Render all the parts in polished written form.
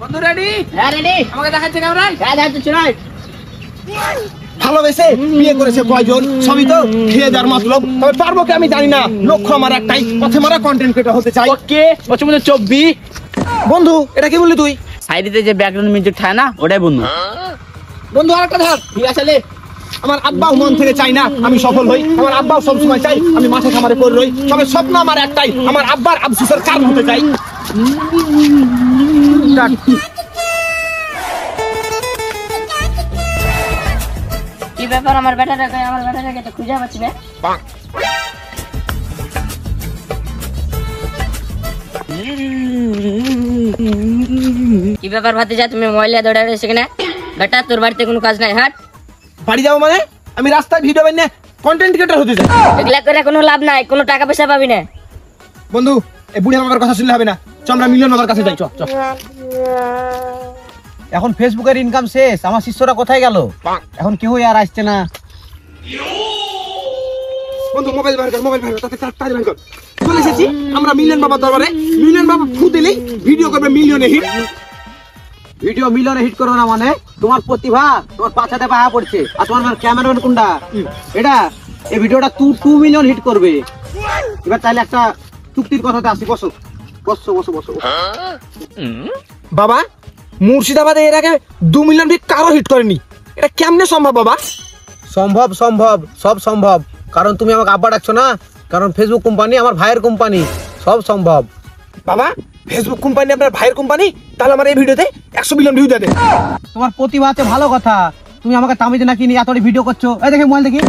বন্ধু রেডি? হ্যাঁ রেডি। আমাকে দেখাচ্ছে ক্যামেরায়? হ্যাঁ দেখাচ্ছি নয়। ভালোবেসে বিয়ে করেছে কয়জন, সবই তো খেয়ে যার মতলব। তবে পারবো কি আমি জানি না, লক্ষ্য আমার একটাই, পথে মারা কন্টেন্ট ক্রিয়েটর হতে চাই। ওকে, বছর মধ্যে 24। বন্ধু এটা কি বললি তুই? সাইডে যে ব্যাকগ্রাউন্ড মিউজিক থাকে না, ওটাই বন্ধু। বন্ধু আরেকটা ধর। ঠিক আছে লে। আমার আব্বাও মন থেকে চাই না আমি সফল হই, আমার আব্বাও সবসময় চাই আমি মাঠে খামারে পড়ে রই। তবে স্বপ্ন আমার একটাই, আমার আব্বার আফসোসের কারণ হতে চাই। কি ব্যাপার, আমার বেটাটাকে তো খুঁজে পাচ্ছি না। কি ব্যাপার ভাতিজা, তুমি মহিলা দৌড়ে রয়েছে কিনা? বেটা তোর বাড়িতে কোনো কাজ নাই, হাট। বাড়ি যাবো মানে? আমি রাস্তায় ভিডিও বানিয়ে কন্টেন্ট ক্রিয়েটর হতে চাই। এগুলা করে কোনো লাভ নাই, কোনো টাকা পয়সা পাবি না। বন্ধু এই বুড়ি বাবার কথা শুনলে হবে না, চল আমরা মিলন বাবার কাছে যাই। চল চল। এখন ফেসবুকের ইনকাম শেষ, আমার শিষ্যরা কোথায় গেল? এখন কেউ আর আসছে না। বন্ধু মোবাইল বের কর, মোবাইল বের কর, তাড়াতাড়ি বের কর। চলে এসেছি আমরা মিলন বাবার দরবারে। মিলন বাবা ফু দিলেই ভিডিও করবে মিলিয়নে হিট। ভিডিও মিলিয়নে হিট করো না মানে তোমার প্রতিভা তোমার পাছাতে পাহা পড়ছে, আর তোমার ক্যামেরাম্যান কোনটা? এটা এই ভিডিওটা 2 মিলিয়ন হিট করবে। এবার তাহলে একটা চুক্তির কথাতে আসি। বসো বসো বসো বসো। বাবা মুর্শিদাবাদে এর আগে 2 মিলিয়ন ভিউ কারো হিট করেনি, এটা কেমনে সম্ভব বাবা? সম্ভব সম্ভব সব সম্ভব, কারণ তুমি আমাকে আব্বা ডাকছো না, কারণ ফেসবুক কোম্পানি আমার ভাইয়ের কোম্পানি, সব সম্ভব। বাবা ফেসবুক কোম্পানি আপনার ভাইয়ের কোম্পানি, তাহলে আমার এই ভিডিওতে 100 মিলিয়ন ভিউ দেবে। তোমার প্রতিভা আছে, ভালো কথা। তুমি আমাকে তামিজে নাকি নিয়ে এতটি ভিডিও করছো। এই দেখে মোবাইল দেখি।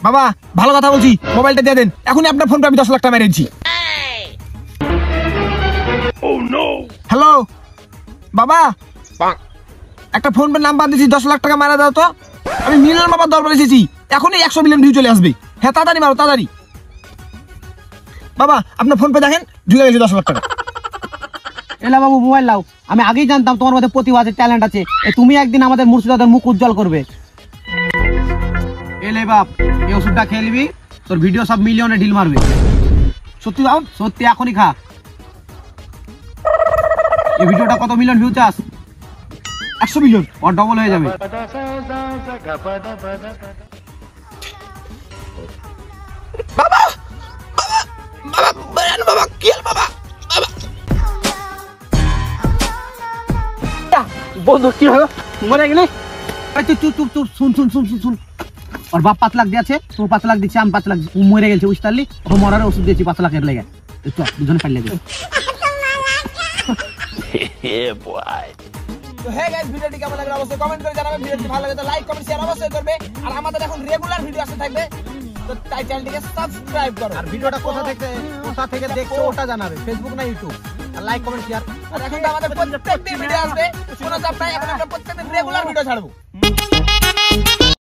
বাবা ভালো কথা বলছি, মোবাইলটা দিয়ে দেন এখনই, আপনার ফোনটা আমি 10 লাখ টাকা মেরেছি। হ্যালো বাবা, একটা ফোন পে নাম্বার দিয়েছি, 10 লাখ টাকা মারা দাও তো। আমি মিলন বাবার দরবারে এসেছি, এখনই 100 মিলিয়ন ভিউ চলে আসবে। হ্যাঁ তাড়াতাড়ি মারো তাড়াতাড়ি। বাবা আপনার ফোন পে দেখেন, ঢুকে গেছে 10 লাখ টাকা। এলা বাবু মোবাইল লাও। আমি আগেই জানতাম তোমার মধ্যে প্রতিভা আছে, ট্যালেন্ট আছে। তুমি একদিন আমাদের মুর্শিদাবাদের মুখ উজ্জ্বল করবে। এলে বাপ, এই ওষুধটা খেয়ে নিবি, তোর ভিডিও সব মিলিয়নে ঢিল মারবে। সত্যি দাও, সত্যি এখনই খা। এই ভিডিওটা কত মিলিয়ন ভিউ চাস? 100 মিলিয়ন, ওর ডবল হয়ে যাবে। বাবা বাবা বাবা বলেন বাবা, কি হল বাবা? বন্ধু কি হলো, মরে গেলে? চুপ চুপ চুপ চুপ, শুন শুন শুন শুন শুন। ওর বাপ 5 লাখ দিয়েছে, তোর 5 লাখ দিচ্ছে, আমি 5 লাখ। ও মরে গেছে বুঝতে পারলি, ও মরার ওষুধ দিয়েছি 5 লাখের লেগে। চল দুজনে পাইলে যাবে। তো হে গাইস, ভিডিওটি কেমন লাগলো অবশ্যই কমেন্ট করে জানাবেন। ভিডিওটি ভালো লাগে তো লাইক কমেন্ট শেয়ার অবশ্যই করবে। আর আমাদের এখন রেগুলার ভিডিও আসতে থাকবে, তো তাই চ্যানেলটিকে সাবস্ক্রাইব করো। আর ভিডিওটা কোথা থেকে দেখছো ওটা জানাবে, ফেসবুক না ইউটিউব। আর লাইক কমেন্ট শেয়ার। আর এখন তো আমাদের প্রত্যেকদিন ভিডিও আসবে, কোনো চাপ নাই, এখন আমরা প্রত্যেকদিন রেগুলার ভিডিও ছাড়বো।